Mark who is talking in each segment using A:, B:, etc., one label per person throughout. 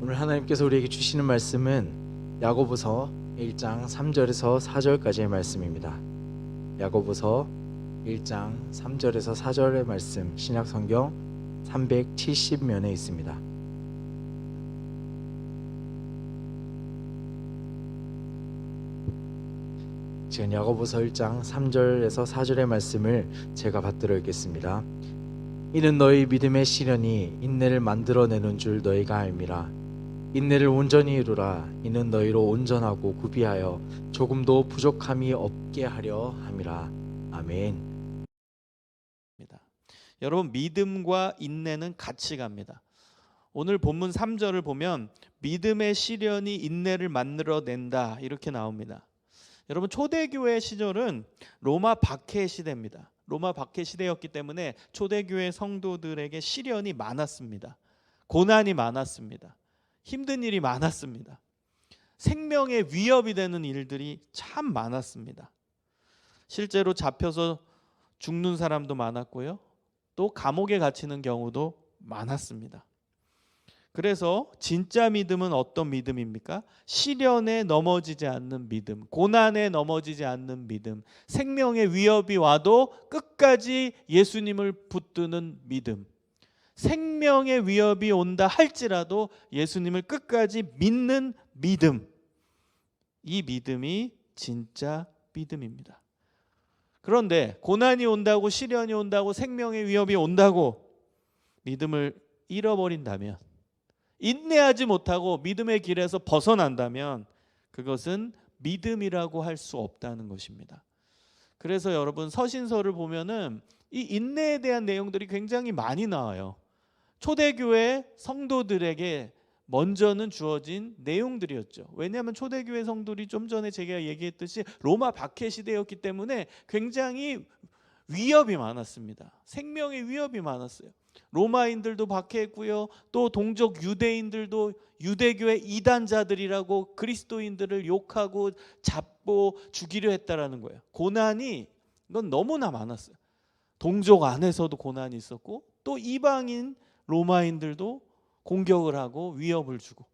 A: 오늘 하나님께서 우리에게 주시는 말씀은 야고보서 1장 3절에서 4절까지의 말씀입니다. 야고보서 1장 3절에서 4절의 말씀, 신약성경 370면에 있습니다. 지금 야고보서 1장 3절에서 4절의 말씀을 제가 받들어 읽겠습니다. 이는 너희 믿음의 시련이 인내를 만들어내는 줄 너희가 알미라. 인내를 온전히 이루라. 이는 너희로 온전하고 구비하여 조금도 부족함이 없게 하려 함이라. 아멘.
B: 여러분, 믿음과 인내는 같이 갑니다. 오늘 본문 3절을 보면 믿음의 시련이 인내를 만들어낸다 이렇게 나옵니다. 여러분, 초대교회 시절은 로마 박해 시대입니다. 로마 박해 시대였기 때문에 초대교회 성도들에게 시련이 많았습니다. 고난이 많았습니다. 힘든 일이 많았습니다. 생명의 위협이 되는 일들이 참 많았습니다. 실제로 잡혀서 죽는 사람도 많았고요. 또 감옥에 갇히는 경우도 많았습니다. 그래서 진짜 믿음은 어떤 믿음입니까? 시련에 넘어지지 않는 믿음, 고난에 넘어지지 않는 믿음, 생명의 위협이 와도 끝까지 예수님을 붙드는 믿음, 생명의 위협이 온다 할지라도 예수님을 끝까지 믿는 믿음, 이 믿음이 진짜 믿음입니다. 그런데 고난이 온다고, 시련이 온다고, 생명의 위협이 온다고 믿음을 잃어버린다면, 인내하지 못하고 믿음의 길에서 벗어난다면 그것은 믿음이라고 할 수 없다는 것입니다. 그래서 여러분, 서신서를 보면은 이 인내에 대한 내용들이 굉장히 많이 나와요. 초대교회 성도들에게 먼저는 주어진 내용들이었죠. 왜냐하면 초대교회 성도들이 좀 전에 제가 얘기했듯이 로마 박해 시대였기 때문에 굉장히 위협이 많았습니다. 생명의 위협이 많았어요. 로마인들도 박해했고요. 또 동족 유대인들도 유대교의 이단자들이라고 그리스도인들을 욕하고 잡고 죽이려 했다라는 거예요. 고난이 이건 너무나 많았어요. 동족 안에서도 고난이 있었고, 또 이방인 로마인들도 공격을 하고 위협을 주고,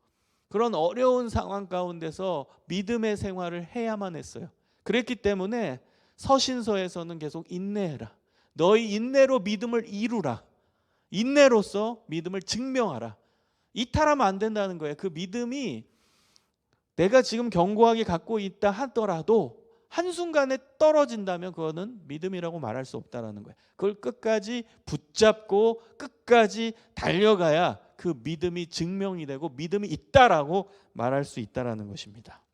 B: 그런 어려운 상황 가운데서 믿음의 생활을 해야만 했어요. 그랬기 때문에 서신서에서는 계속 인내해라. 너희 인내로 믿음을 이루라. 인내로서 믿음을 증명하라. 이탈하면 안 된다는 거예요. 그 믿음이 내가 지금 견고하게 갖고 있다 하더라도 한순간에 떨어진다면 그거는 믿음이라고 말할 수 없다는 거예요. 그걸 끝까지 붙잡고 끝까지 달려가야 그 믿음이 증명이 되고 믿음이 있다라고 말할 수 있다는 것입니다.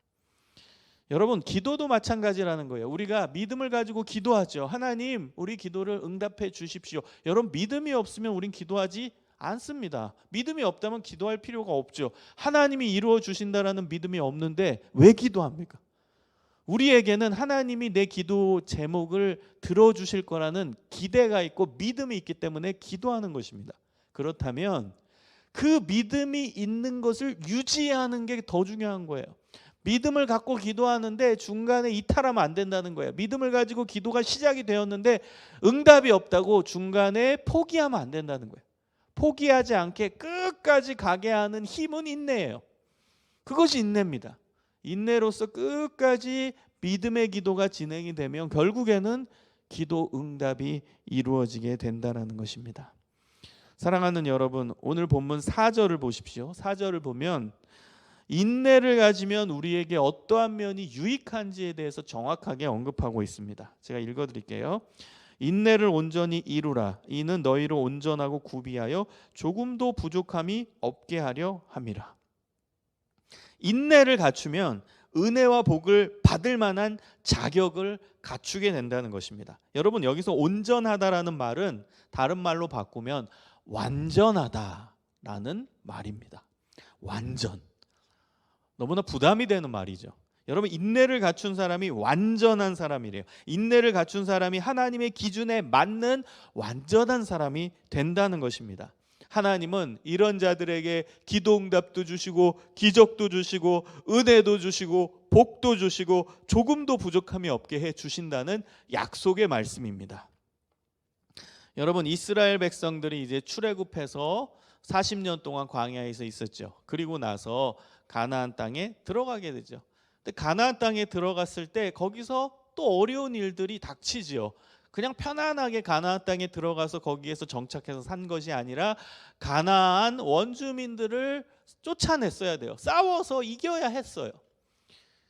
B: 여러분, 기도도 마찬가지라는 거예요. 우리가 믿음을 가지고 기도하죠. 하나님, 우리 기도를 응답해 주십시오. 여러분, 믿음이 없으면 우린 기도하지 않습니다. 믿음이 없다면 기도할 필요가 없죠. 하나님이 이루어 주신다라는 믿음이 없는데 왜 기도합니까? 우리에게는 하나님이 내 기도 제목을 들어주실 거라는 기대가 있고 믿음이 있기 때문에 기도하는 것입니다. 그렇다면 그 믿음이 있는 것을 유지하는 게 더 중요한 거예요. 믿음을 갖고 기도하는데 중간에 이탈하면 안 된다는 거예요. 믿음을 가지고 기도가 시작이 되었는데 응답이 없다고 중간에 포기하면 안 된다는 거예요. 포기하지 않게 끝까지 가게 하는 힘은 인내예요. 그것이 인내입니다. 인내로서 끝까지 믿음의 기도가 진행이 되면 결국에는 기도 응답이 이루어지게 된다는 것입니다. 사랑하는 여러분, 오늘 본문 4절을 보십시오. 4절을 보면 인내를 가지면 우리에게 어떠한 면이 유익한지에 대해서 정확하게 언급하고 있습니다. 제가 읽어드릴게요. 인내를 온전히 이루라. 이는 너희로 온전하고 구비하여 조금도 부족함이 없게 하려 함이라. 인내를 갖추면 은혜와 복을 받을 만한 자격을 갖추게 된다는 것입니다. 여러분, 여기서 온전하다라는 말은 다른 말로 바꾸면 완전하다라는 말입니다. 완전. 너무나 부담이 되는 말이죠. 여러분, 인내를 갖춘 사람이 완전한 사람이래요. 인내를 갖춘 사람이 하나님의 기준에 맞는 완전한 사람이 된다는 것입니다. 하나님은 이런 자들에게 기도 응답도 주시고 기적도 주시고 은혜도 주시고 복도 주시고 조금도 부족함이 없게 해 주신다는 약속의 말씀입니다. 여러분, 이스라엘 백성들이 이제 출애굽해서 40년 동안 광야에서 있었죠. 그리고 나서 가나안 땅에 들어가게 되죠. 근데 가나안 땅에 들어갔을 때 거기서 또 어려운 일들이 닥치지요. 그냥 편안하게 가나안 땅에 들어가서 거기에서 정착해서 산 것이 아니라 가나안 원주민들을 쫓아냈어야 돼요. 싸워서 이겨야 했어요.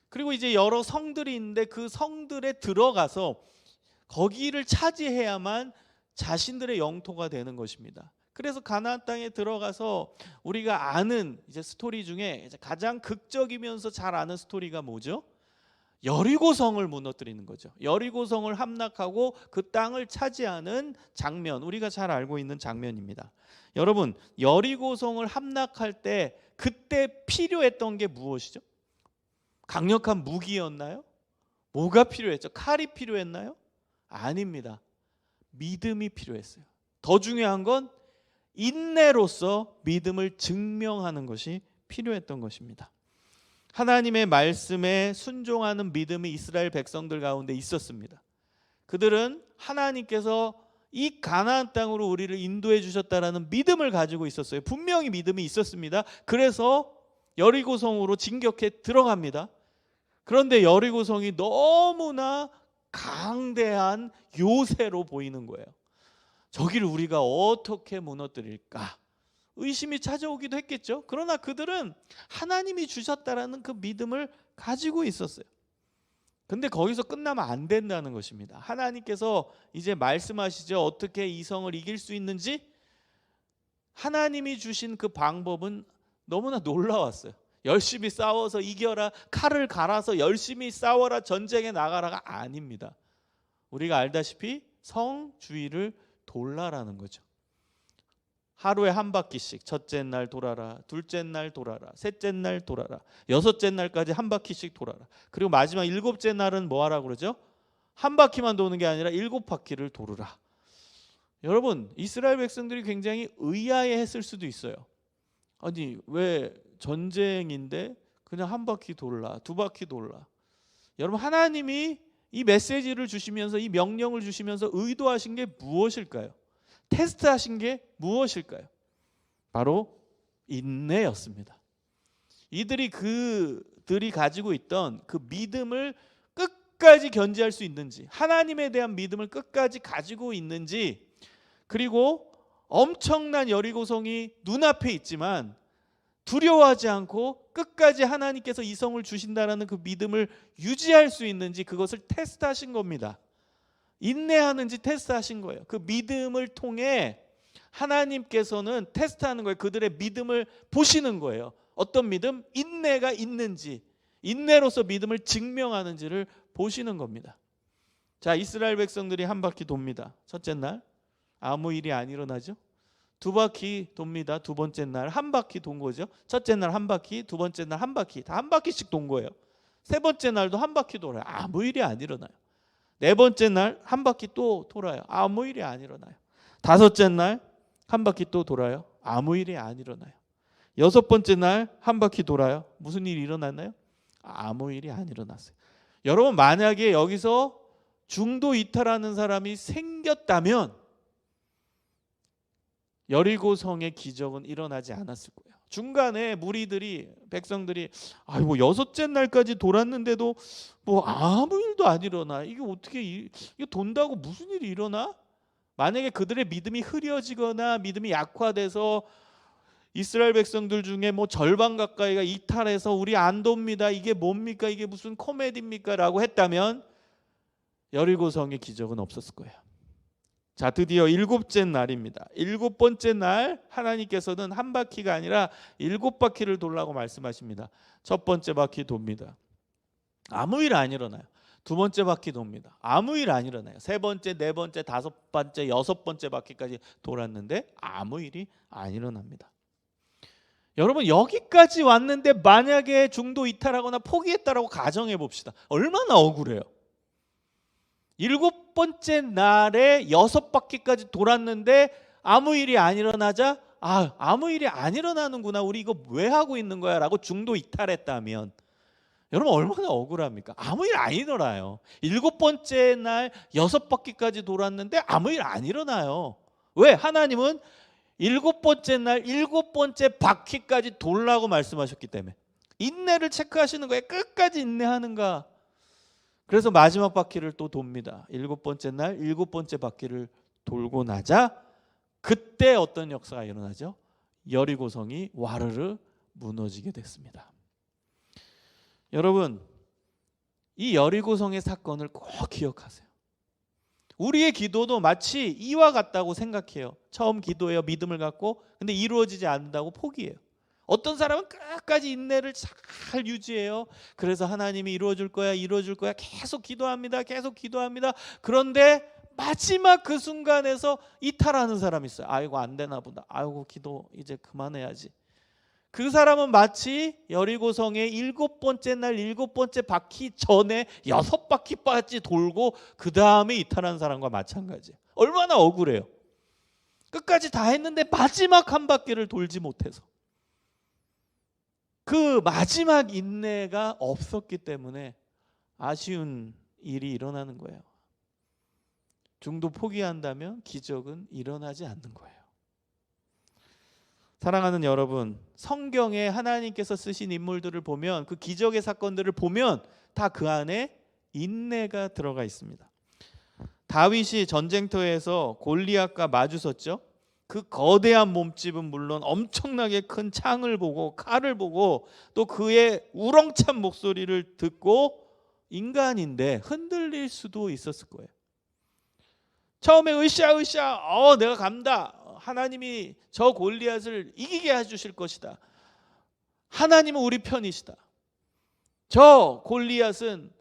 B: 그리고 이제 여러 성들이 있는데 그 성들에 들어가서 거기를 차지해야만 자신들의 영토가 되는 것입니다. 그래서 가나안 땅에 들어가서 우리가 아는 이제 스토리 중에 가장 극적이면서 잘 아는 스토리가 뭐죠? 여리고성을 무너뜨리는 거죠. 여리고성을 함락하고 그 땅을 차지하는 장면, 우리가 잘 알고 있는 장면입니다. 여러분, 여리고성을 함락할 때 그때 필요했던 게 무엇이죠? 강력한 무기였나요? 뭐가 필요했죠? 칼이 필요했나요? 아닙니다. 믿음이 필요했어요. 더 중요한 건 인내로서 믿음을 증명하는 것이 필요했던 것입니다. 하나님의 말씀에 순종하는 믿음이 이스라엘 백성들 가운데 있었습니다. 그들은 하나님께서 이 가나안 땅으로 우리를 인도해 주셨다라는 믿음을 가지고 있었어요. 분명히 믿음이 있었습니다. 그래서 여리고성으로 진격해 들어갑니다. 그런데 여리고성이 너무나 강대한 요새로 보이는 거예요. 저기를 우리가 어떻게 무너뜨릴까? 의심이 찾아오기도 했겠죠. 그러나 그들은 하나님이 주셨다라는 그 믿음을 가지고 있었어요. 근데 거기서 끝나면 안 된다는 것입니다. 하나님께서 이제 말씀하시죠. 어떻게 이 성을 이길 수 있는지. 하나님이 주신 그 방법은 너무나 놀라웠어요. 열심히 싸워서 이겨라, 칼을 갈아서 열심히 싸워라, 전쟁에 나가라가 아닙니다. 우리가 알다시피 성 주위를 돌라라는 거죠. 하루에 한 바퀴씩, 첫째 날 돌아라, 둘째 날 돌아라, 셋째 날 돌아라, 여섯째 날까지 한 바퀴씩 돌아라. 그리고 마지막 일곱째 날은 뭐 하라고 그러죠? 한 바퀴만 도는 게 아니라 7바퀴를 돌으라. 여러분, 이스라엘 백성들이 굉장히 의아해했을 수도 있어요. 아니, 왜 전쟁인데 그냥 한 바퀴 돌라, 두 바퀴 돌라. 여러분, 하나님이 이 메시지를 주시면서, 이 명령을 주시면서 의도하신 게 무엇일까요? 테스트하신 게 무엇일까요? 바로 인내였습니다. 그들이 가지고 있던 그 믿음을 끝까지 견지할 수 있는지, 하나님에 대한 믿음을 끝까지 가지고 있는지, 그리고 엄청난 여리고성이 눈앞에 있지만 두려워하지 않고 끝까지 하나님께서 이 성을 주신다라는 그 믿음을 유지할 수 있는지, 그것을 테스트하신 겁니다. 인내하는지 테스트하신 거예요. 그 믿음을 통해 하나님께서는 테스트하는 거예요. 그들의 믿음을 보시는 거예요. 어떤 믿음? 인내가 있는지, 인내로서 믿음을 증명하는지를 보시는 겁니다. 자, 이스라엘 백성들이 한 바퀴 돕니다. 첫째 날 아무 일이 안 일어나죠. 두 바퀴 돕니다. 두 번째 날 한 바퀴 돈 거죠. 첫째 날 한 바퀴, 두 번째 날 한 바퀴, 다 한 바퀴씩 돈 거예요. 세 번째 날도 한 바퀴 돌아요. 아무 일이 안 일어나요. 네 번째 날 한 바퀴 또 돌아요. 아무 일이 안 일어나요. 다섯째 날 한 바퀴 또 돌아요. 아무 일이 안 일어나요. 여섯 번째 날 한 바퀴 돌아요. 무슨 일이 일어났나요? 아무 일이 안 일어났어요. 여러분, 만약에 여기서 중도 이탈하는 사람이 생겼다면 여리고성의 기적은 일어나지 않았을 거예요. 중간에 백성들이 뭐 여섯째 날까지 돌았는데도 뭐 아무 일도 안 일어나. 이게 어떻게 이게 돈다고 무슨 일이 일어나? 만약에 그들의 믿음이 흐려지거나 믿음이 약화돼서 이스라엘 백성들 중에 뭐 절반 가까이가 이탈해서 우리 안 돕니다. 이게 뭡니까? 이게 무슨 코미디입니까? 라고 했다면 여리고성의 기적은 없었을 거예요. 자, 드디어 일곱째 날입니다. 일곱 번째 날 하나님께서는 한 바퀴가 아니라 7바퀴를 돌라고 말씀하십니다. 첫 번째 바퀴 돕니다. 아무 일 안 일어나요. 두 번째 바퀴 돕니다. 아무 일 안 일어나요. 세 번째, 네 번째, 다섯 번째, 여섯 번째 바퀴까지 돌았는데 아무 일이 안 일어납니다. 여러분, 여기까지 왔는데 만약에 중도 이탈하거나 포기했다라고 가정해 봅시다. 얼마나 억울해요. 7번째 날에 6바퀴까지 돌았는데 아무 일이 안 일어나자 아무 일이 안 일어나는구나, 우리 이거 왜 하고 있는 거야 라고 중도 이탈했다면 여러분 얼마나 억울합니까? 아무 일 안 일어나요. 7번째 날 6바퀴까지 돌았는데 아무 일 안 일어나요. 왜? 하나님은 7번째 날 7번째 바퀴까지 돌라고 말씀하셨기 때문에 인내를 체크하시는 거예요. 끝까지 인내하는가. 그래서 마지막 바퀴를 또 돕니다. 7번째 날 7번째 바퀴를 돌고 나자 그때 어떤 역사가 일어나죠? 여리고성이 와르르 무너지게 됐습니다. 여러분, 이 여리고성의 사건을 꼭 기억하세요. 우리의 기도도 마치 이와 같다고 생각해요. 처음 기도해요. 믿음을 갖고. 근데 이루어지지 않는다고 포기해요. 어떤 사람은 끝까지 인내를 잘 유지해요. 그래서 하나님이 이루어줄 거야, 이루어줄 거야. 계속 기도합니다. 계속 기도합니다. 그런데 마지막 그 순간에서 이탈하는 사람이 있어요. 아이고 안 되나 보다. 아이고 기도 이제 그만해야지. 그 사람은 마치 여리고성의 7번째 날 7번째 바퀴 전에 6바퀴까지 돌고 그 다음에 이탈한 사람과 마찬가지예요. 얼마나 억울해요. 끝까지 다 했는데 마지막 한 바퀴를 돌지 못해서. 그 마지막 인내가 없었기 때문에 아쉬운 일이 일어나는 거예요. 중도 포기한다면 기적은 일어나지 않는 거예요. 사랑하는 여러분, 성경에 하나님께서 쓰신 인물들을 보면 그 기적의 사건들을 보면 다 그 안에 인내가 들어가 있습니다. 다윗이 전쟁터에서 골리앗과 마주섰죠. 그 거대한 몸집은 물론 엄청나게 큰 창을 보고 칼을 보고 또 그의 우렁찬 목소리를 듣고 인간인데 흔들릴 수도 있었을 거예요. 처음에 으쌰으쌰 내가 간다. 하나님이 저 골리앗을 이기게 해주실 것이다. 하나님은 우리 편이시다. 저 골리앗은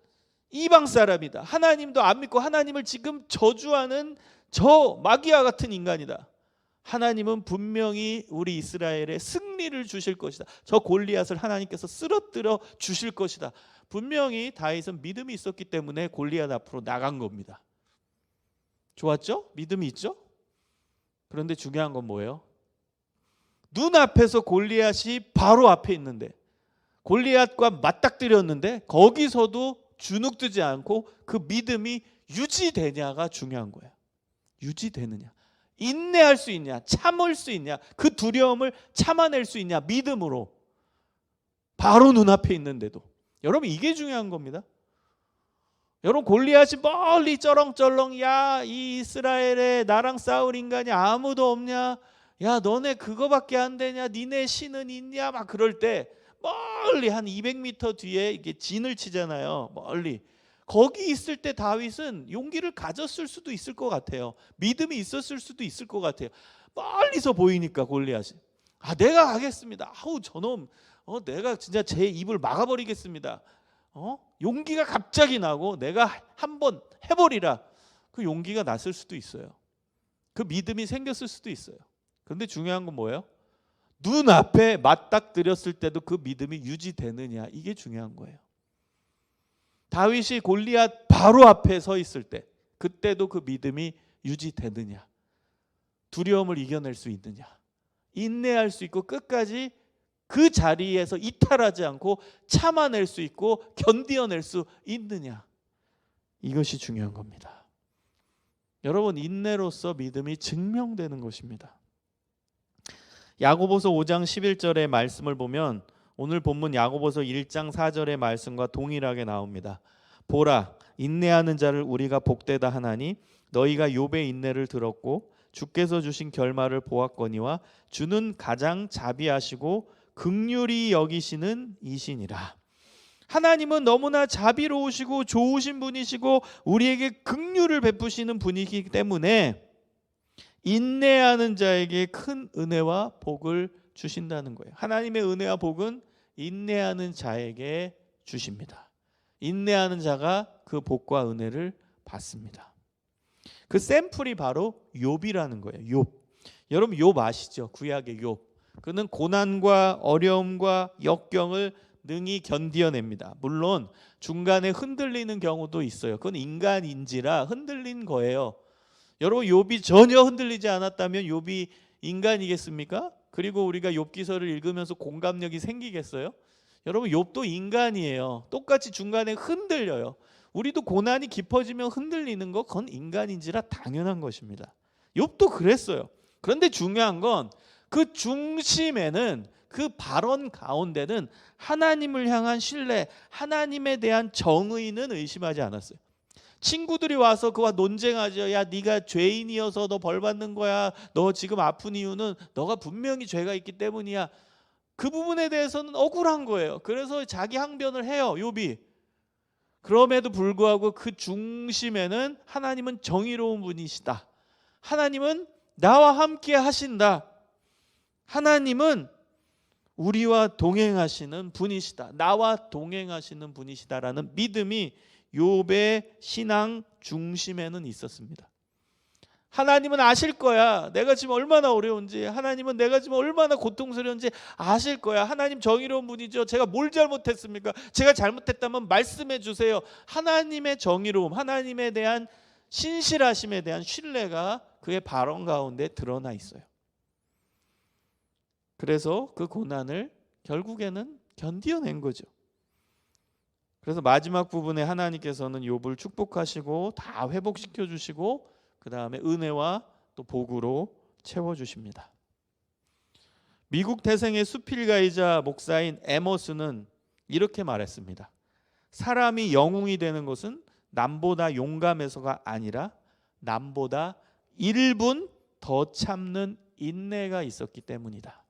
B: 이방 사람이다. 하나님도 안 믿고 하나님을 지금 저주하는 저 마귀와 같은 인간이다. 하나님은 분명히 우리 이스라엘에 승리를 주실 것이다. 저 골리앗을 하나님께서 쓰러뜨려 주실 것이다. 분명히 다윗은 믿음이 있었기 때문에 골리앗 앞으로 나간 겁니다. 좋았죠? 믿음이 있죠? 그런데 중요한 건 뭐예요? 눈앞에서 골리앗이 바로 앞에 있는데 골리앗과 맞닥뜨렸는데 거기서도 주눅들지 않고 그 믿음이 유지되냐가 중요한 거예요. 유지되느냐, 인내할 수 있냐, 참을 수 있냐, 그 두려움을 참아낼 수 있냐, 믿음으로. 바로 눈앞에 있는데도. 여러분, 이게 중요한 겁니다. 여러분, 골리앗이 멀리 쩌렁쩌렁, 야, 이 이스라엘에 나랑 싸울 인간이 아무도 없냐, 야, 너네 그거밖에 안 되냐, 니네 신은 있냐, 막 그럴 때 멀리 한 200m 뒤에 이게 진을 치잖아요. 멀리. 거기 있을 때 다윗은 용기를 가졌을 수도 있을 것 같아요. 믿음이 있었을 수도 있을 것 같아요. 멀리서 보이니까 골리앗이, 내가 가겠습니다. 저놈, 내가 진짜 제 입을 막아버리겠습니다. 용기가 갑자기 나고 내가 한번 해버리라. 그 용기가 났을 수도 있어요. 그 믿음이 생겼을 수도 있어요. 그런데 중요한 건 뭐예요? 눈앞에 맞닥뜨렸을 때도 그 믿음이 유지되느냐, 이게 중요한 거예요. 다윗이 골리앗 바로 앞에 서 있을 때 그때도 그 믿음이 유지되느냐, 두려움을 이겨낼 수 있느냐, 인내할 수 있고 끝까지 그 자리에서 이탈하지 않고 참아낼 수 있고 견디어낼 수 있느냐, 이것이 중요한 겁니다. 여러분, 인내로서 믿음이 증명되는 것입니다. 야고보서 5장 11절의 말씀을 보면 오늘 본문 야고보서 1장 4절의 말씀과 동일하게 나옵니다. 보라, 인내하는 자를 우리가 복되다 하나니 너희가 욥의 인내를 들었고 주께서 주신 결말을 보았거니와 주는 가장 자비하시고 긍휼히 여기시는 이시니라. 하나님은 너무나 자비로우시고 좋으신 분이시고 우리에게 긍휼을 베푸시는 분이기 때문에 인내하는 자에게 큰 은혜와 복을 주신다는 거예요. 하나님의 은혜와 복은 인내하는 자에게 주십니다. 인내하는 자가 그 복과 은혜를 받습니다. 그 샘플이 바로 욥이라는 거예요. 욥. 여러분, 욥 아시죠? 구약의 욥. 그는 고난과 어려움과 역경을 능히 견디어냅니다. 물론 중간에 흔들리는 경우도 있어요. 그건 인간인지라 흔들린 거예요. 여러분, 욥이 전혀 흔들리지 않았다면 욥이 인간이겠습니까? 그리고 우리가 욥기서를 읽으면서 공감력이 생기겠어요? 여러분, 욥도 인간이에요. 똑같이 중간에 흔들려요. 우리도 고난이 깊어지면 흔들리는 거, 그건 인간인지라 당연한 것입니다. 욥도 그랬어요. 그런데 중요한 건 그 중심에는, 그 발언 가운데는 하나님을 향한 신뢰, 하나님에 대한 정의는 의심하지 않았어요. 친구들이 와서 그와 논쟁하죠. 야, 네가 죄인이어서 너 벌 받는 거야. 너 지금 아픈 이유는 너가 분명히 죄가 있기 때문이야. 그 부분에 대해서는 억울한 거예요. 그래서 자기 항변을 해요, 욥이. 그럼에도 불구하고 그 중심에는 하나님은 정의로운 분이시다. 하나님은 나와 함께 하신다. 하나님은 우리와 동행하시는 분이시다. 나와 동행하시는 분이시다라는 믿음이 욥의 신앙 중심에는 있었습니다. 하나님은 아실 거야. 내가 지금 얼마나 어려운지, 하나님은 내가 지금 얼마나 고통스러운지 아실 거야. 하나님 정의로운 분이죠. 제가 뭘 잘못했습니까? 제가 잘못했다면 말씀해 주세요. 하나님의 정의로움, 하나님에 대한 신실하심에 대한 신뢰가 그의 발언 가운데 드러나 있어요. 그래서 그 고난을 결국에는 견디어낸 거죠. 그래서 마지막 부분에 하나님께서는 욥을 축복하시고 다 회복시켜 주시고 그 다음에 은혜와 또 복으로 채워주십니다. 미국 태생의 수필가이자 목사인 에머스는 이렇게 말했습니다. 사람이 영웅이 되는 것은 남보다 용감해서가 아니라 남보다 1분 더 참는 인내가 있었기 때문이다.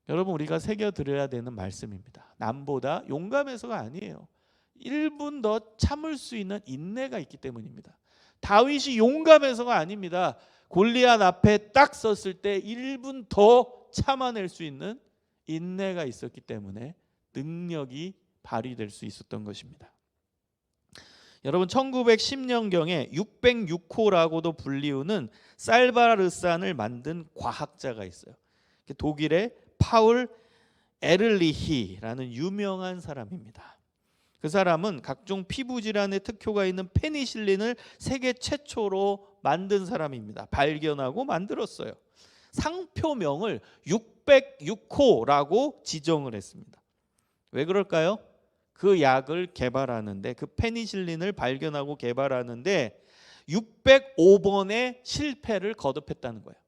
B: 여러분, 우리가 새겨들어야 되는 말씀입니다. 남보다 용감해서가 아니에요. 1분 더 참을 수 있는 인내가 있기 때문입니다. 다윗이 용감해서가 아닙니다. 골리앗 앞에 딱 섰을 때 1분 더 참아낼 수 있는 인내가 있었기 때문에 능력이 발휘될 수 있었던 것입니다. 여러분, 1910년경에 606호라고도 불리우는 쌀바르산을 만든 과학자가 있어요. 독일의 파울 에를리히라는 유명한 사람입니다. 그 사람은 각종 피부 질환에 특효가 있는 페니실린을 세계 최초로 만든 사람입니다. 발견하고 만들었어요. 상표명을 606호라고 지정을 했습니다. 왜 그럴까요? 그 약을 개발하는데, 그 페니실린을 발견하고 개발하는데 605번의 실패를 거듭했다는 거예요.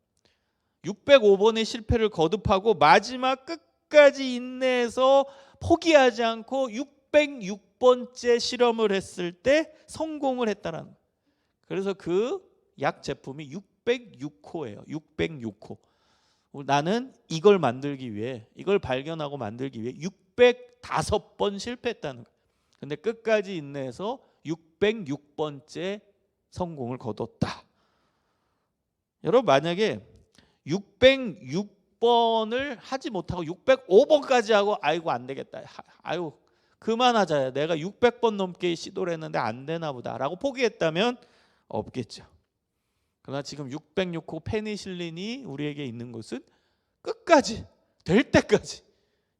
B: 605번의 실패를 거듭하고 마지막 끝까지 인내해서 포기하지 않고 606번째 실험을 했을 때 성공을 했다는 거예요. 그래서 그 약 제품이 606호예요. 606호. 나는 이걸 만들기 위해, 이걸 발견하고 만들기 위해 605번 실패했다는 거예요. 근데 끝까지 인내해서 606번째 성공을 거뒀다. 여러분, 만약에 606번을 하지 못하고 605번까지 하고 아이고 안 되겠다. 아유 그만하자. 내가 600번 넘게 시도를 했는데 안 되나 보다라고 포기했다면 없겠죠. 그러나 지금 606호 페니실린이 우리에게 있는 것은 끝까지 될 때까지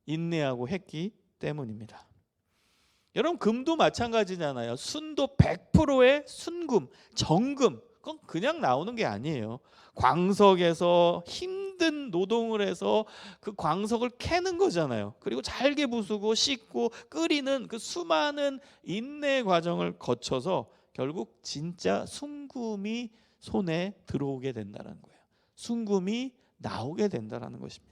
B: 인내하고 했기 때문입니다. 여러분, 금도 마찬가지잖아요. 순도 100%의 순금, 정금, 그건 그냥 나오는 게 아니에요. 광석에서 힘든 노동을 해서 그 광석을 캐는 거잖아요. 그리고 잘게 부수고 씻고 끓이는 그 수많은 인내 과정을 거쳐서 결국 진짜 순금이 손에 들어오게 된다는 거예요. 순금이 나오게 된다는 것입니다.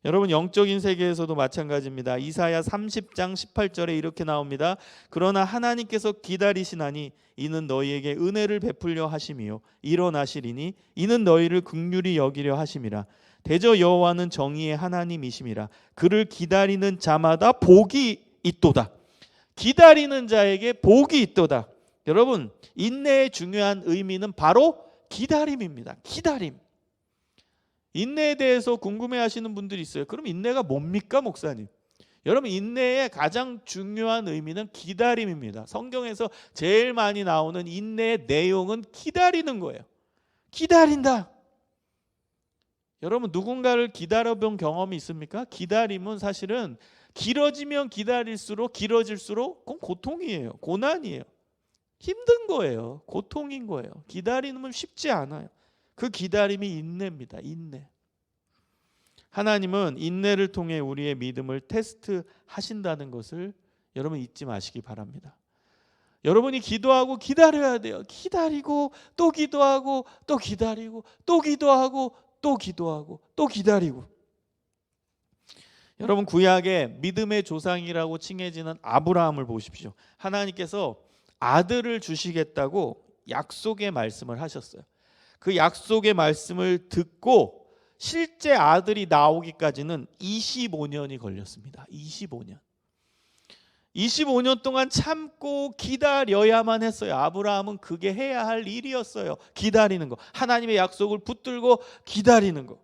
B: 여러분, 영적인 세계에서도 마찬가지입니다. 이사야 30장 18절에 이렇게 나옵니다. 그러나 하나님께서 기다리시나니 이는 너희에게 은혜를 베풀려 하심이요 일어나시리니 이는 너희를 긍휼히 여기려 하심이라. 대저 여호와는 정의의 하나님이심이라. 그를 기다리는 자마다 복이 있도다. 기다리는 자에게 복이 있도다. 여러분, 인내의 중요한 의미는 바로 기다림입니다. 기다림. 인내에 대해서 궁금해하시는 분들이 있어요. 그럼 인내가 뭡니까, 목사님? 여러분, 인내의 가장 중요한 의미는 기다림입니다. 성경에서 제일 많이 나오는 인내의 내용은 기다리는 거예요. 기다린다. 여러분, 누군가를 기다려본 경험이 있습니까? 기다림은 사실은 길어지면 기다릴수록 길어질수록 그건 고통이에요. 고난이에요. 힘든 거예요. 고통인 거예요. 기다리는 쉽지 않아요. 그 기다림이 인내입니다. 인내. 하나님은 인내를 통해 우리의 믿음을 테스트하신다는 것을 여러분 잊지 마시기 바랍니다. 여러분이 기도하고 기다려야 돼요. 기다리고 또 기도하고 또 기다리고 또 기도하고 또 기도하고 또 기다리고. 여러분 구약의 믿음의 조상이라고 칭해지는 아브라함을 보십시오. 하나님께서 아들을 주시겠다고 약속의 말씀을 하셨어요. 그 약속의 말씀을 듣고 실제 아들이 나오기까지는 25년이 걸렸습니다. 25년. 25년 동안 참고 기다려야만 했어요. 아브라함은 그게 해야 할 일이었어요. 기다리는 거. 하나님의 약속을 붙들고 기다리는 거.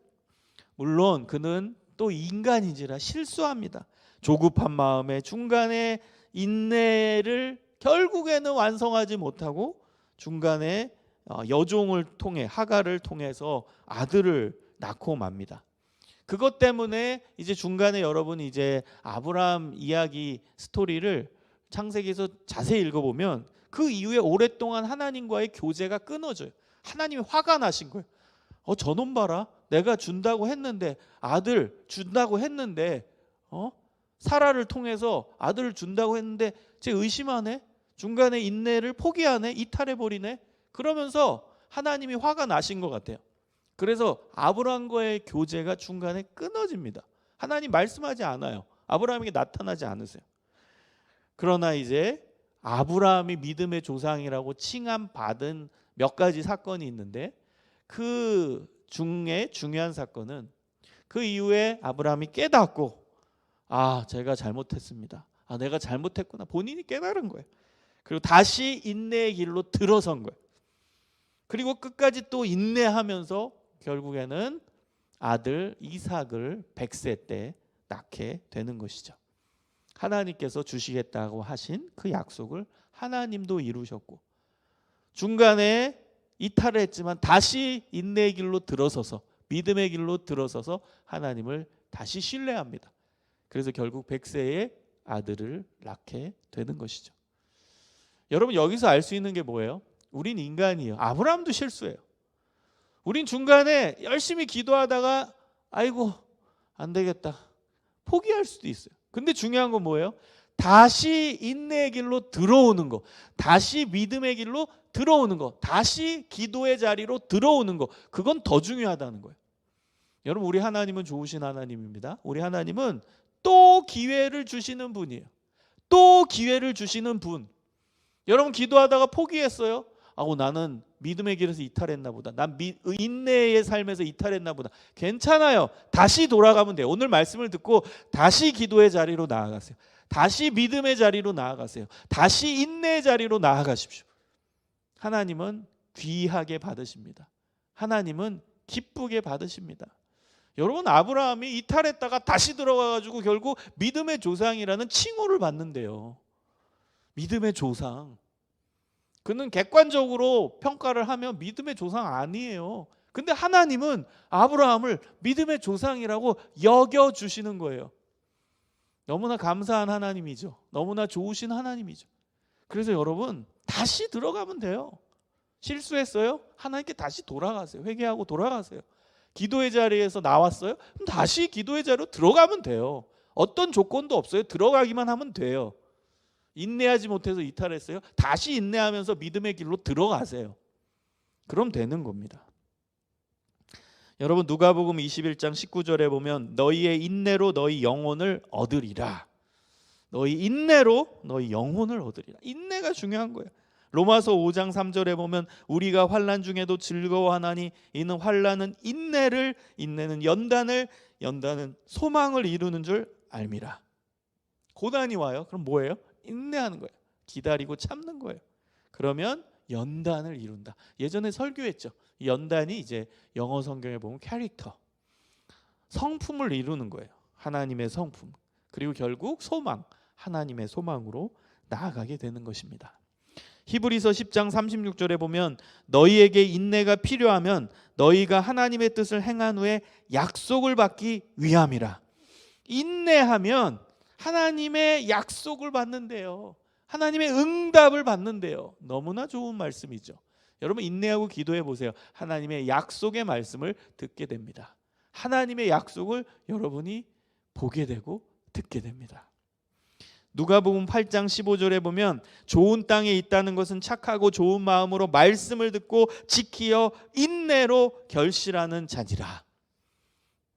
B: 물론 그는 또 인간인지라 실수합니다. 조급한 마음에 중간에 인내를 결국에는 완성하지 못하고 중간에 여종을 통해 하갈을 통해서 아들을 낳고 맙니다. 그것 때문에 이제 중간에 여러분이 이제 아브라함 이야기 스토리를 창세기에서 자세히 읽어보면 그 이후에 오랫동안 하나님과의 교제가 끊어져요. 하나님이 화가 나신 거예요. 저놈 봐라. 내가 준다고 했는데 아들 준다고 했는데 사라를 통해서 아들을 준다고 했는데 쟤 의심하네. 중간에 인내를 포기하네. 이탈해버리네. 그러면서 하나님이 화가 나신 것 같아요. 그래서 아브라함과의 교제가 중간에 끊어집니다. 하나님 말씀하지 않아요. 아브라함에게 나타나지 않으세요. 그러나 이제 아브라함이 믿음의 조상이라고 칭함받은 몇 가지 사건이 있는데 그 중에 중요한 사건은 그 이후에 아브라함이 깨닫고 제가 잘못했습니다. 내가 잘못했구나. 본인이 깨달은 거예요. 그리고 다시 인내의 길로 들어선 거예요. 그리고 끝까지 또 인내하면서 결국에는 아들 이삭을 100세 때 낳게 되는 것이죠. 하나님께서 주시겠다고 하신 그 약속을 하나님도 이루셨고 중간에 이탈을 했지만 다시 인내의 길로 들어서서 믿음의 길로 들어서서 하나님을 다시 신뢰합니다. 그래서 결국 100세의 아들을 낳게 되는 것이죠. 여러분 여기서 알 수 있는 게 뭐예요? 우린 인간이에요. 아브라함도 실수해요. 우린 중간에 열심히 기도하다가 아이고 안 되겠다 포기할 수도 있어요. 근데 중요한 건 뭐예요? 다시 인내의 길로 들어오는 거, 다시 믿음의 길로 들어오는 거, 다시 기도의 자리로 들어오는 거, 그건 더 중요하다는 거예요. 여러분 우리 하나님은 좋으신 하나님입니다. 우리 하나님은 또 기회를 주시는 분이에요. 또 기회를 주시는 분. 여러분 기도하다가 포기했어요? 나는 믿음의 길에서 이탈했나 보다. 난 인내의 삶에서 이탈했나 보다. 괜찮아요. 다시 돌아가면 돼요. 오늘 말씀을 듣고 다시 기도의 자리로 나아가세요. 다시 믿음의 자리로 나아가세요. 다시 인내의 자리로 나아가십시오. 하나님은 귀하게 받으십니다. 하나님은 기쁘게 받으십니다. 여러분 아브라함이 이탈했다가 다시 들어가가지고 결국 믿음의 조상이라는 칭호를 받는데요. 믿음의 조상. 그는 객관적으로 평가를 하면 믿음의 조상 아니에요. 근데 하나님은 아브라함을 믿음의 조상이라고 여겨주시는 거예요. 너무나 감사한 하나님이죠. 너무나 좋으신 하나님이죠. 그래서 여러분 다시 들어가면 돼요. 실수했어요? 하나님께 다시 돌아가세요. 회개하고 돌아가세요. 기도의 자리에서 나왔어요? 그럼 다시 기도의 자리로 들어가면 돼요. 어떤 조건도 없어요. 들어가기만 하면 돼요. 인내하지 못해서 이탈했어요? 다시 인내하면서 믿음의 길로 들어가세요. 그럼 되는 겁니다. 여러분 누가복음 21장 19절에 보면 너희의 인내로 너희 영혼을 얻으리라. 너희 인내로 너희 영혼을 얻으리라. 인내가 중요한 거예요. 로마서 5장 3절에 보면 우리가 환난 중에도 즐거워하나니 이는 환난은 인내를, 인내는 연단을, 연단은 소망을 이루는 줄 알미라. 고난이 와요. 그럼 뭐예요? 인내하는 거예요. 기다리고 참는 거예요. 그러면 연단을 이룬다. 예전에 설교했죠. 연단이 이제 영어 성경에 보면 캐릭터, 성품을 이루는 거예요. 하나님의 성품. 그리고 결국 소망, 하나님의 소망으로 나아가게 되는 것입니다. 히브리서 10장 36절에 보면 너희에게 인내가 필요하면 너희가 하나님의 뜻을 행한 후에 약속을 받기 위함이라. 인내하면 하나님의 약속을 받는데요. 하나님의 응답을 받는데요. 너무나 좋은 말씀이죠. 여러분 인내하고 기도해 보세요. 하나님의 약속의 말씀을 듣게 됩니다. 하나님의 약속을 여러분이 보게 되고 듣게 됩니다. 누가복음 8장 15절에 보면 좋은 땅에 있다는 것은 착하고 좋은 마음으로 말씀을 듣고 지키어 인내로 결실하는 자니라.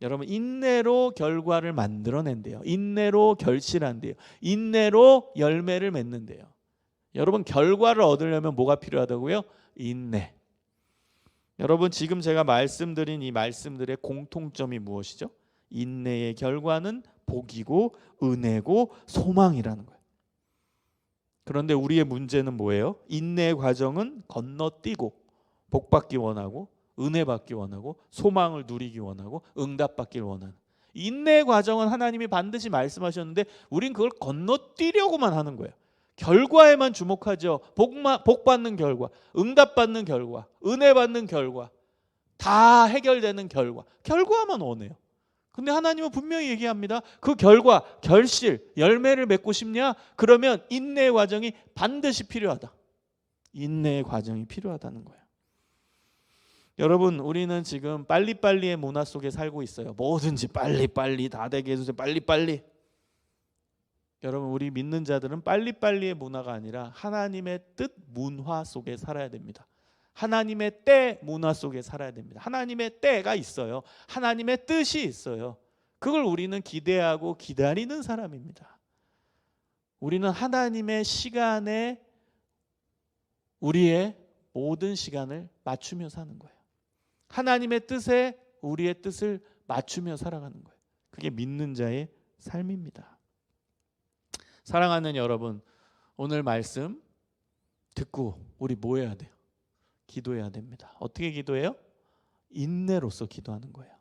B: 여러분, 인내로 결과를 만들어낸대요. 인내로 결실한대요. 인내로 열매를 맺는데요. 여러분, 결과를 얻으려면 뭐가 필요하다고요? 인내. 여러분, 지금 제가 말씀드린 이 말씀들의 공통점이 무엇이죠? 인내의 결과는 복이고 은혜고 소망이라는 거예요. 그런데 우리의 문제는 뭐예요? 인내의 과정은 건너뛰고 복받기 원하고 은혜 받기 원하고 소망을 누리기 원하고 응답받기를 원하는, 인내의 과정은 하나님이 반드시 말씀하셨는데 우린 그걸 건너뛰려고만 하는 거예요. 결과에만 주목하죠. 복 받는 결과, 응답 받는 결과, 은혜 받는 결과, 다 해결되는 결과만 원해요. 근데 하나님은 분명히 얘기합니다. 그 결과, 결실, 열매를 맺고 싶냐? 그러면 인내의 과정이 반드시 필요하다. 인내의 과정이 필요하다는 거예요. 여러분, 우리는 지금 빨리빨리의 문화 속에 살고 있어요. 뭐든지 빨리빨리 다 되게 해주세요. 빨리빨리. 여러분, 우리 믿는 자들은 빨리빨리의 문화가 아니라 하나님의 뜻 문화 속에 살아야 됩니다. 하나님의 때 문화 속에 살아야 됩니다. 하나님의 때가 있어요. 하나님의 뜻이 있어요. 그걸 우리는 기대하고 기다리는 사람입니다. 우리는 하나님의 시간에 우리의 모든 시간을 맞추며 사는 거예요. 하나님의 뜻에 우리의 뜻을 맞추며 살아가는 거예요. 그게 믿는 자의 삶입니다. 사랑하는 여러분, 오늘 말씀 듣고 우리 뭐 해야 돼요? 기도해야 됩니다. 어떻게 기도해요? 인내로서 기도하는 거예요.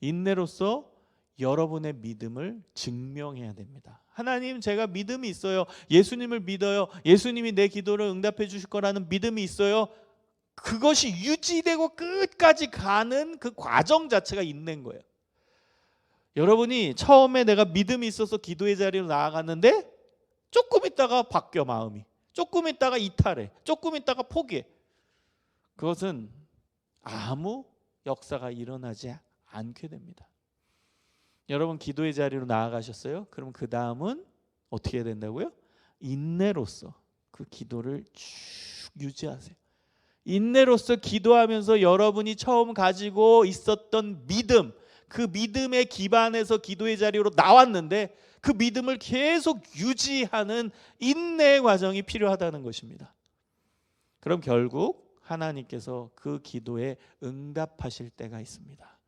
B: 인내로서 여러분의 믿음을 증명해야 됩니다. 하나님, 제가 믿음이 있어요. 예수님을 믿어요. 예수님이 내 기도를 응답해 주실 거라는 믿음이 있어요. 그것이 유지되고 끝까지 가는 그 과정 자체가 인내인 거예요. 여러분이 처음에 내가 믿음이 있어서 기도의 자리로 나아갔는데 조금 있다가 바뀌어 마음이. 조금 있다가 이탈해. 조금 있다가 포기해. 그것은 아무 역사가 일어나지 않게 됩니다. 여러분, 기도의 자리로 나아가셨어요? 그럼 그 다음은 어떻게 해야 된다고요? 인내로서 그 기도를 쭉 유지하세요. 인내로서 기도하면서 여러분이 처음 가지고 있었던 믿음, 그 믿음의 기반에서 기도의 자리로 나왔는데 그 믿음을 계속 유지하는 인내의 과정이 필요하다는 것입니다. 그럼 결국 하나님께서 그 기도에 응답하실 때가 있습니다.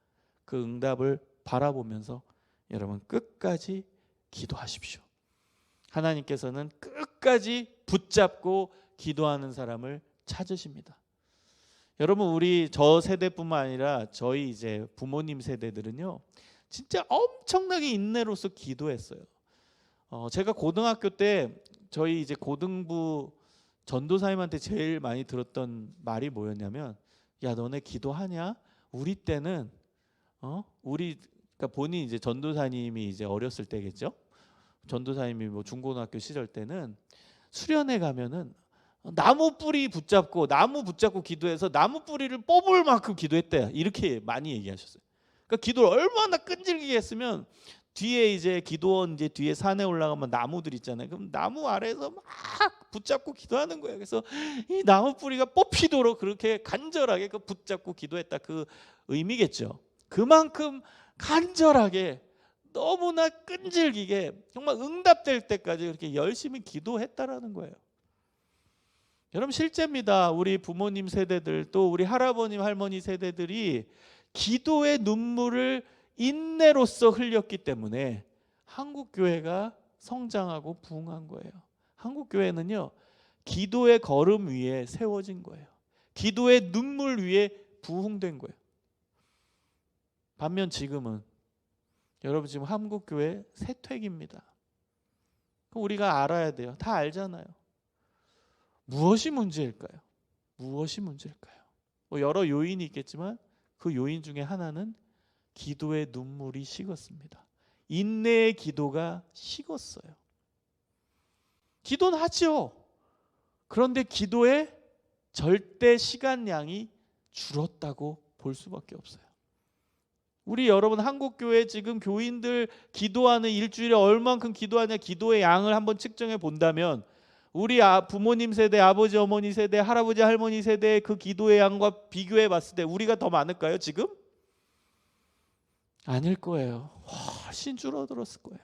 B: 그 응답을 바라보면서 여러분 끝까지 기도하십시오. 하나님께서는 끝까지 붙잡고 기도하는 사람을 찾으십니다. 여러분, 우리 저 세대뿐만 아니라 저희 이제 부모님 세대들은요, 진짜 엄청나게 인내로서 기도했어요. 제가 고등학교 때 저희 이제 고등부 전도사님한테 제일 많이 들었던 말이 뭐였냐면, 야, 너네 기도하냐? 우리 때는 그러니까 본인 이제 전도사님이 이제 어렸을 때겠죠. 전도사님이 뭐 중고등학교 시절 때는 수련회 가면은 나무 뿌리 붙잡고 기도해서 나무 뿌리를 뽑을 만큼 기도했대. 이렇게 많이 얘기하셨어요. 그러니까 기도를 얼마나 끈질기게 했으면 뒤에 이제 기도원 이제 뒤에 산에 올라가면 나무들 있잖아요. 그럼 나무 아래에서 막 붙잡고 기도하는 거예요. 그래서 이 나무 뿌리가 뽑히도록 그렇게 간절하게 그 붙잡고 기도했다, 그 의미겠죠. 그만큼 간절하게 너무나 끈질기게 정말 응답될 때까지 그렇게 열심히 기도했다라는 거예요. 여러분, 실제입니다. 우리 부모님 세대들, 또 우리 할아버님 할머니 세대들이 기도의 눈물을 인내로서 흘렸기 때문에 한국 교회가 성장하고 부흥한 거예요. 한국 교회는요, 기도의 걸음 위에 세워진 거예요. 기도의 눈물 위에 부흥된 거예요. 반면 지금은 여러분, 지금 한국 교회 쇠퇴기입니다. 우리가 알아야 돼요. 다 알잖아요. 무엇이 문제일까요? 무엇이 문제일까요? 뭐 여러 요인이 있겠지만 그 요인 중에 하나는 기도의 눈물이 식었습니다. 인내의 기도가 식었어요. 기도는 하죠. 그런데 기도의 절대 시간량이 줄었다고 볼 수밖에 없어요. 우리 여러분 한국교회 지금 교인들 기도하는 일주일에 얼만큼 기도하냐, 기도의 양을 한번 측정해 본다면 우리 부모님 세대, 아버지 어머니 세대, 할아버지 할머니 세대의 그 기도의 양과 비교해 봤을 때 우리가 더 많을까요 지금? 아닐 거예요. 훨씬 줄어들었을 거예요.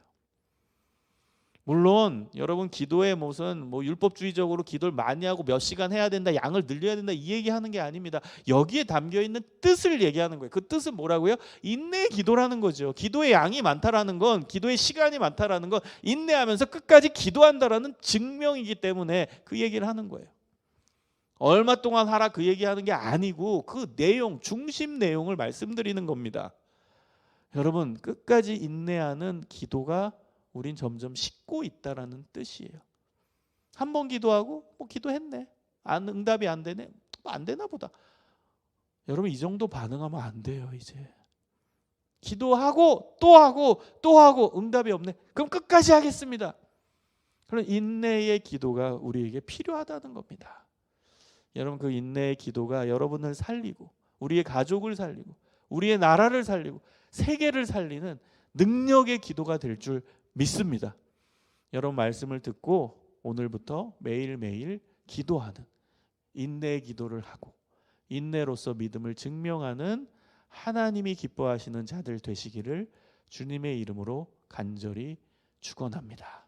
B: 물론 여러분 기도의 무슨 율법주의적으로 기도를 많이 하고 몇 시간 해야 된다, 양을 늘려야 된다 이 얘기하는 게 아닙니다. 여기에 담겨 있는 뜻을 얘기하는 거예요. 그 뜻은 뭐라고요? 인내의 기도라는 거죠. 기도의 양이 많다라는 건, 기도의 시간이 많다라는 건 인내하면서 끝까지 기도한다라는 증명이기 때문에 그 얘기를 하는 거예요. 얼마 동안 하라 그 얘기하는 게 아니고 그 내용, 중심 내용을 말씀드리는 겁니다. 여러분 끝까지 인내하는 기도가 우린 점점 식고 있다라는 뜻이에요. 한 번 기도하고 기도했네, 응답이 안 되네, 안 되나 보다. 여러분 이 정도 반응하면 안 돼요. 이제 기도하고 또 하고 또 하고 응답이 없네, 그럼 끝까지 하겠습니다. 그런 인내의 기도가 우리에게 필요하다는 겁니다. 여러분 그 인내의 기도가 여러분을 살리고 우리의 가족을 살리고 우리의 나라를 살리고 세계를 살리는 능력의 기도가 될 줄 믿습니다. 여러분 말씀을 듣고 오늘부터 매일매일 기도하는, 인내의 기도를 하고 인내로서 믿음을 증명하는 하나님이 기뻐하시는 자들 되시기를 주님의 이름으로 간절히 축원합니다.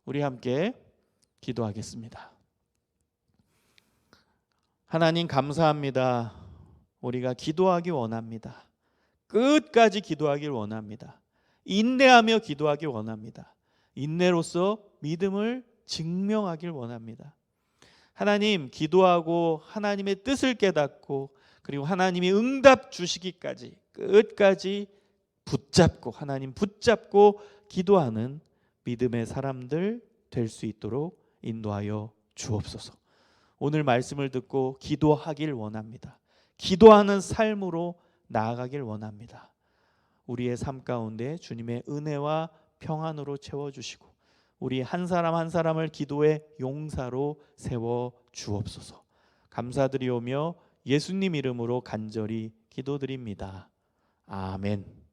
B: 우리 함께 기도하겠습니다. 하나님 감사합니다. 우리가 기도하기 원합니다. 끝까지 기도하길 원합니다. 인내하며 기도하길 원합니다. 인내로서 믿음을 증명하길 원합니다. 하나님 기도하고 하나님의 뜻을 깨닫고 그리고 하나님이 응답 주시기까지 끝까지 붙잡고 하나님 붙잡고 기도하는 믿음의 사람들 될 수 있도록 인도하여 주옵소서. 오늘 말씀을 듣고 기도하길 원합니다. 기도하는 삶으로 나아가길 원합니다. 우리의 삶 가운데 주님의 은혜와 평안으로 채워주시고 우리 한 사람 한 사람을 기도의 용사로 세워 주옵소서. 감사드리오며 예수님 이름으로 간절히 기도드립니다. 아멘.